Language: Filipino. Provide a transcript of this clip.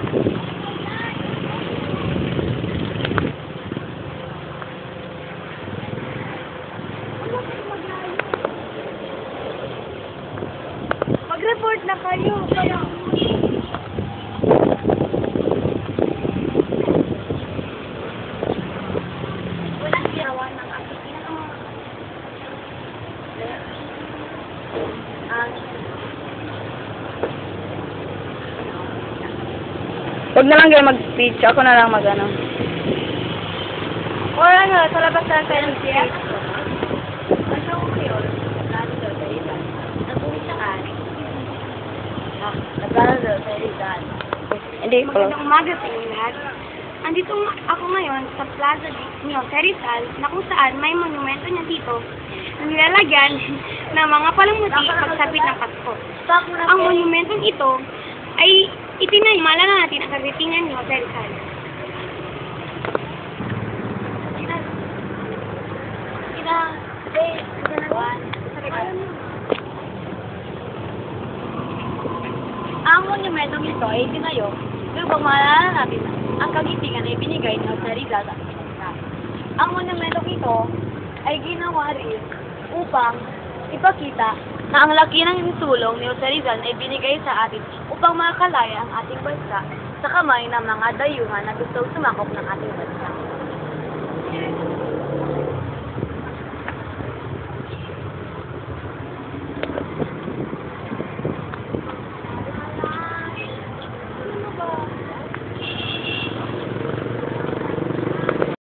Mag-report na kayo. Walang ginawa ng aking Huwag na lang kayo mag-speech. Ako na lang mag-ano. Or ano, sa labas na tayo ng speech. Ano ko yun? Nag-uwi siya ari. Nagkala daw sa Rizal. Hindi ko. Magandang umaga sa inyo lahat. Andito ako ngayon sa Plaza niyo, sa Rizal, na kung saan may monumento niya dito na nilalagyan ng mga palamuti pagsapit ng Pasko. Ang monumentong ito ay itinayimala na natin ang kagritingan niyo sa Rizal. Ang monumentong ito ay itinayo upang maalala natin ang kagitingan na ibinigay niyo sa Rizal. Ang monumentong ito ay ginawa rin upang ipakita na ang laki ng tulong ni Jose Rizal na ibinigay sa atin upang makakalaya ang ating bansa sa kamay ng mga dayuhan na gustong sumakop ng ating bansa.